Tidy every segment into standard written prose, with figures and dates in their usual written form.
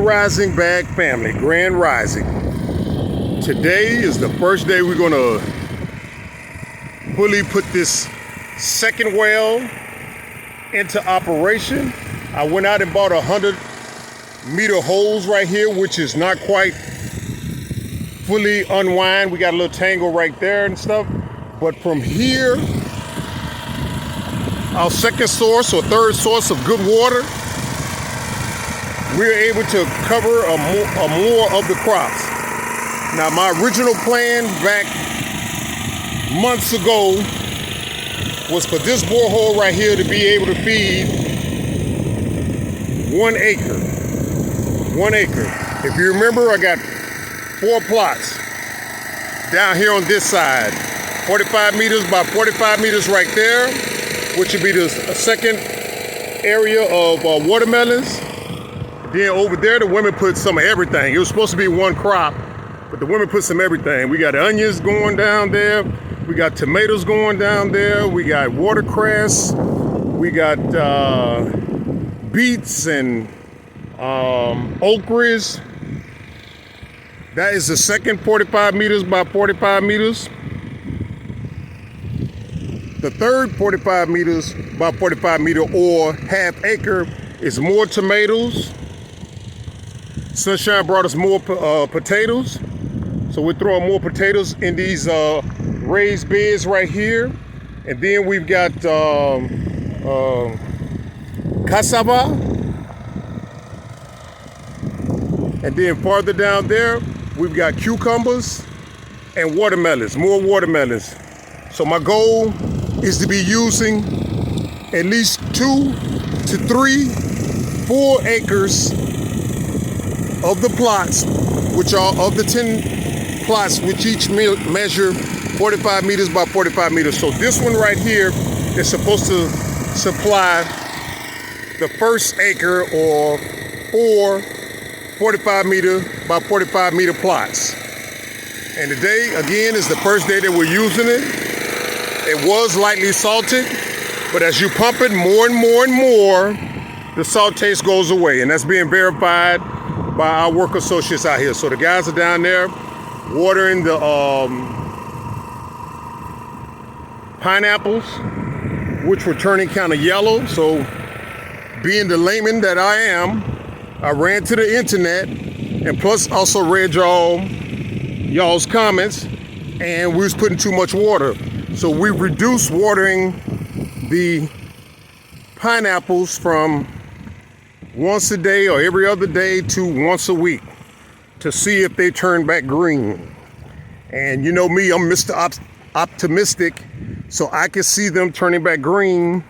Rising Bag family, Grand Rising. Today is the first day we're gonna fully put this second well into operation. I went out and bought 100-meter hose right here, which is not quite fully unwind. We got a little tangle right there and stuff. But from here, our second source or third source of good water, we're able to cover more of the crops. Now, my original plan back months ago was for this borehole right here to be able to feed 1 acre. 1 acre. If you remember, I got 4 plots down here on this side. 45 meters by 45 meters right there, which would be the second area of watermelons. Then over there, the women put some of everything. It was supposed to be 1 crop, but the women put some everything. We got onions going down there. We got tomatoes going down there. We got watercress. We got beets and okras. That is the second 45 meters by 45 meters. The third 45 meters by 45 meter or half acre is more tomatoes. Sunshine brought us more potatoes. So we're throwing more potatoes in these raised beds right here. And then we've got cassava. And then farther down there, we've got cucumbers and watermelons, more watermelons. So my goal is to be using at least 2 to 3, 4 acres of the plots, which are of the 10 plots, which each measure 45 meters by 45 meters. So this one right here is supposed to supply the first acre or 4 45 meter by 45 meter plots. And today, again, is the first day that we're using it. It was lightly salted, but as you pump it more and more and more, the salt taste goes away. And that's being verified by our work associates out here. So the guys are down there watering the pineapples, which were turning kind of yellow. So being the layman that I am, I ran to the internet and plus also read y'all's comments, and we was putting too much water. So we reduced watering the pineapples from once a day or every other day to once a week to see if they turn back green. And you know me, I'm Mr. Optimistic, so I can see them turning back green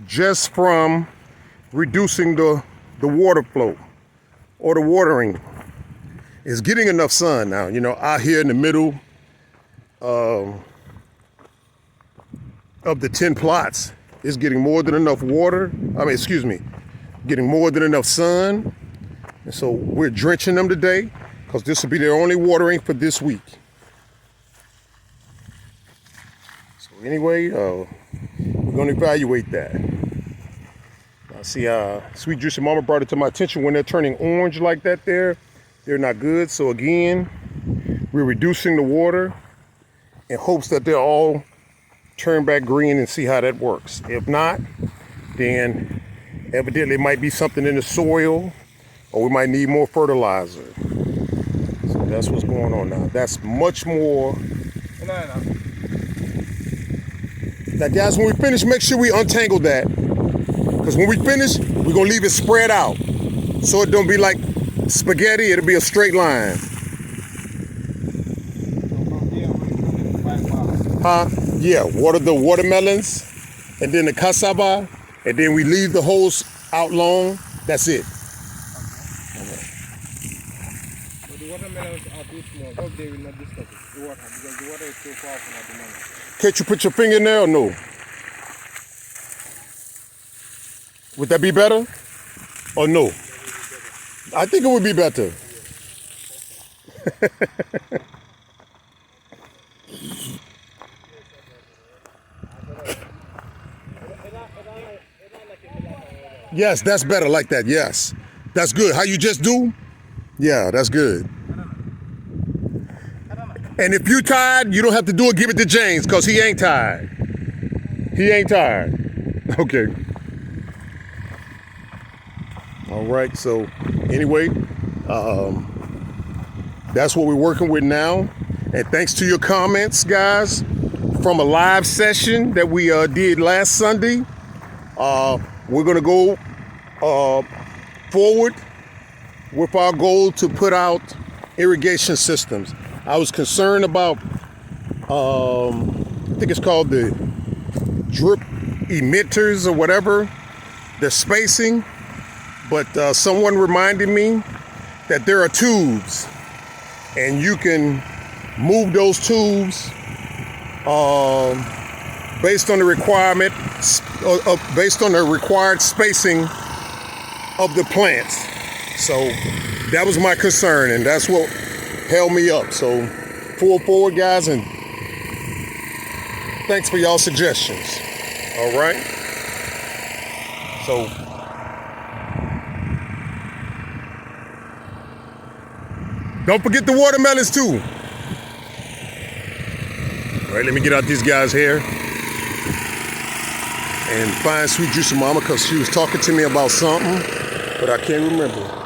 just from reducing the water flow or the watering. It's getting enough sun now, you know, out here in the middle of the 10 plots. It's getting more than enough water. Getting more than enough sun. And so we're drenching them today because this will be their only watering for this week. So anyway, we're gonna evaluate that. I see Sweet Juicy Mama brought it to my attention when they're turning orange like that there, they're not good. So again, we're reducing the water in hopes that they'll all turn back green and see how that works. If not, then evidently it might be something in the soil or we might need more fertilizer. So that's what's going on now. That's much more. Now guys, when we finish, make sure we untangle that. Because when we finish, we're gonna leave it spread out. So it don't be like spaghetti, it'll be a straight line. Yeah, water the watermelons and then the cassava, and then we leave the hose out long. That's it. Okay. So the watermelons are too small. Hope they will not disturb the water because the water is too powerful at the moment. Can't you put your finger in there or no? Would that be better? Or no? I think it would be better. Yes, that's better like that. Yes. That's good. How you just do? Yeah, that's good. And if you tired, you don't have to do it. Give it to James, because he ain't tired. He ain't tired. Okay. All right. So anyway, that's what we're working with now. And thanks to your comments, guys, from a live session that we did last Sunday, we're going to go forward with our goal to put out irrigation systems. I was concerned about, I think it's called the drip emitters or whatever, the spacing, but someone reminded me that there are tubes, and you can move those tubes based on the requirement, based on the required spacing of the plants. So that was my concern, and that's what held me up. So pull forward, guys, and thanks for y'all suggestions. All right. So don't forget the watermelons too. All right, let me get out these guys' hair and find Sweet Juicy Mama, because she was talking to me about something, but I can't remember.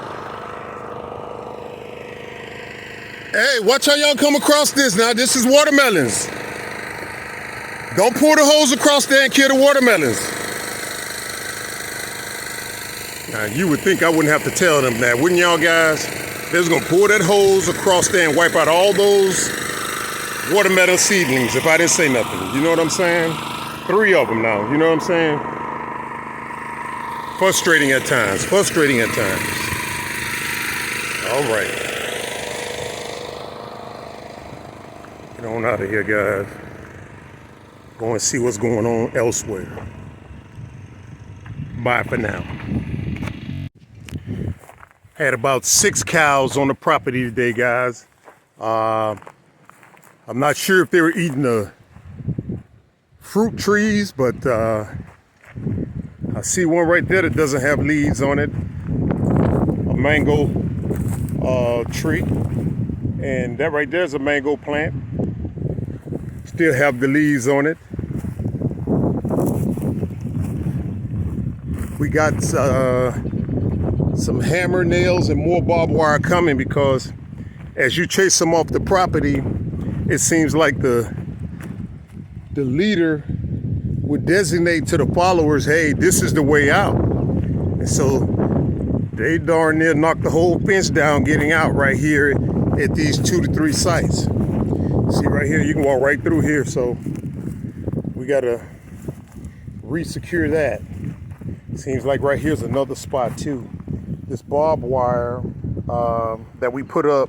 Hey, watch how y'all come across this now. This is watermelons. Don't pour the hose across there and kill the watermelons. Now, you would think I wouldn't have to tell them that, wouldn't y'all, guys? They're just gonna pour that hose across there and wipe out all those watermelon seedlings if I didn't say nothing. You know what I'm saying? 3 of them now, you know what I'm saying? Frustrating at times, frustrating at times. All right. Get on out of here, guys. Go and see what's going on elsewhere. Bye for now. Had about 6 cows on the property today, guys. I'm not sure if they were eating the fruit trees, but I see one right there that doesn't have leaves on it. A mango tree. And that right there is a mango plant. Still have the leaves on it. We got some hammer nails and more barbed wire coming, because as you chase them off the property, it seems like the leader would designate to the followers, hey, this is the way out. And so they darn near knocked the whole fence down getting out right here at these 2 to 3 sites. See right here, you can walk right through here, so we gotta re-secure that. Seems like right here's another spot too. This barbed wire that we put up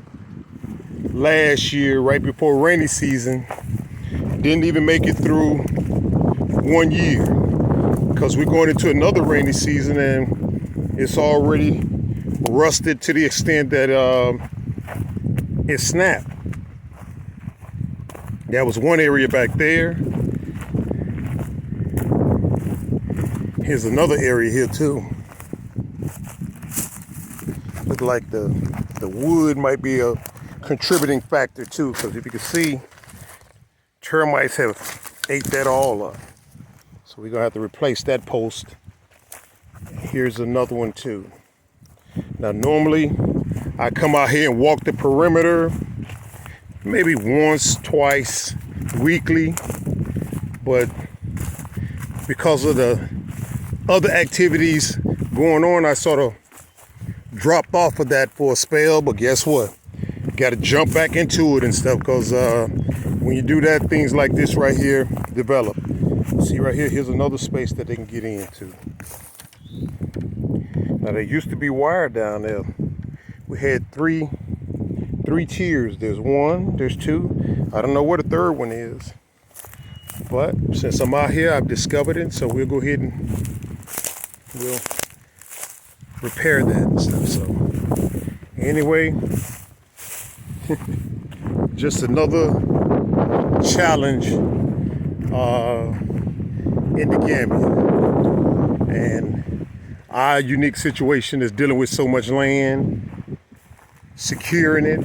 last year right before rainy season didn't even make it through 1 year, because we're going into another rainy season and it's already rusted to the extent that it snapped. That was one area back there. Here's another area here too. Look like the wood might be a contributing factor too, because if you can see, termites have ate that all up. So we're gonna have to replace that post. Here's another one too. Now normally I come out here and walk the perimeter maybe once, twice weekly, but because of the other activities going on, I sort of dropped off of that for a spell. But guess what? Got to jump back into it and stuff, because when you do that, things like this right here develop. See right here, here's another space that they can get into. Now there used to be wire down there. We had three tiers. There's 1, there's 2. I don't know where the 3rd one is. But since I'm out here, I've discovered it, so we'll go ahead and we'll repair that and stuff. So anyway, just another challenge in the Gambia. And our unique situation is dealing with so much land securing it,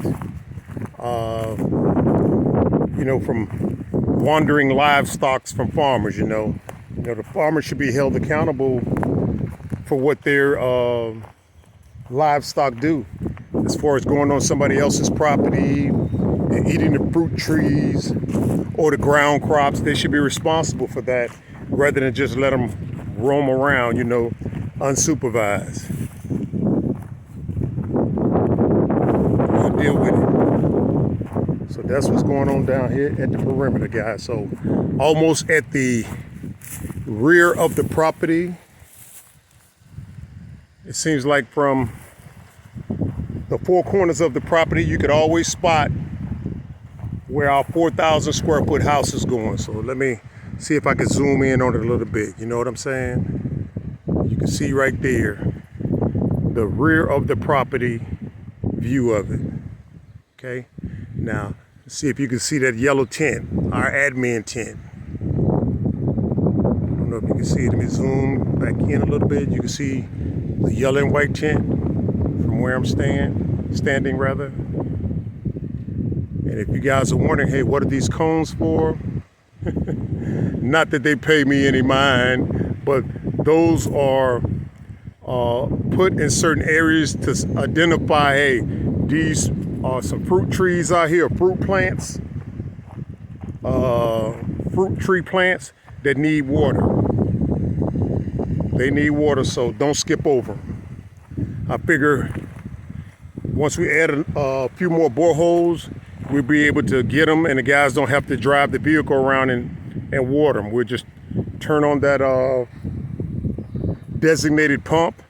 from wandering livestock from farmers. The farmers should be held accountable for what their livestock do, as far as going on somebody else's property and eating the fruit trees or the ground crops. They should be responsible for that, rather than just let them roam around, unsupervised. We'll deal with it. So that's what's going on down here at the perimeter, guys. So almost at the rear of the property. It seems like from the four corners of the property, you could always spot where our 4,000 square foot house is going. So let me see if I can zoom in on it a little bit. You know what I'm saying? You can see right there the rear of the property view of it. Okay. Now, let's see if you can see that yellow tent, our admin tent. I don't know if you can see it. Let me zoom back in a little bit. You can see the yellow and white tent from where I'm standing rather. And if you guys are wondering, hey, what are these cones for? Not that they pay me any mind, but those are put in certain areas to identify, hey, these are some fruit trees out here, fruit plants, fruit tree plants that need water. They need water, so don't skip over them. I figure once we add a few more boreholes, we'll be able to get them, and the guys don't have to drive the vehicle around and water them. We'll just turn on that designated pump,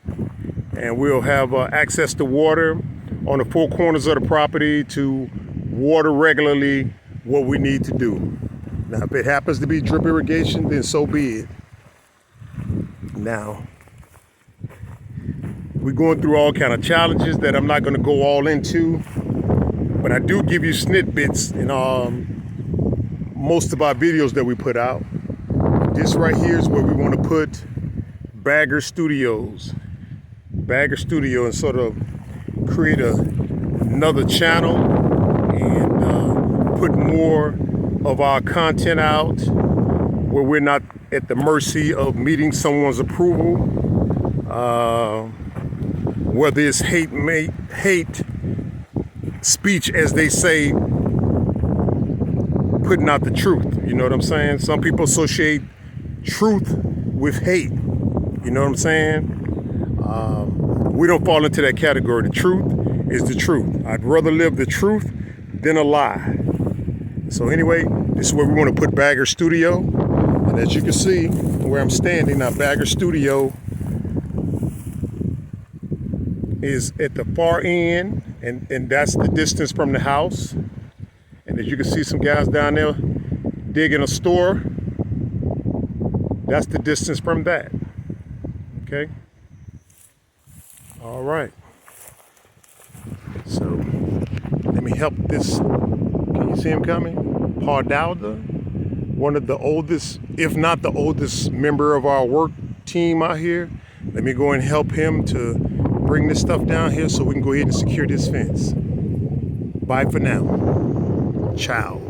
and we'll have access to water on the four corners of the property to water regularly what we need to do. Now, if it happens to be drip irrigation, then so be it. Now, we're going through all kind of challenges that I'm not going to go all into, but I do give you snippets in most of our videos that we put out. This right here is where we want to put Bagger Studio, and sort of create another channel and put more of our content out where we're not at the mercy of meeting someone's approval, whether it's hate speech, as they say, putting out the truth. You know what I'm saying? Some people associate truth with hate. You know what I'm saying? We don't fall into that category. The truth is the truth. I'd rather live the truth than a lie. So anyway, this is where we want to put Bagger Studio. And as you can see where I'm standing now, Bagger Studio is at the far end, and that's the distance from the house. And as you can see some guys down there digging a store, that's the distance from that. Okay. All right. So let me help this. Can you see him coming? Paul Dowder, one of the oldest, if not the oldest member of our work team out here. Let me go and help him to bring this stuff down here so we can go ahead and secure this fence. Bye for now. Ciao.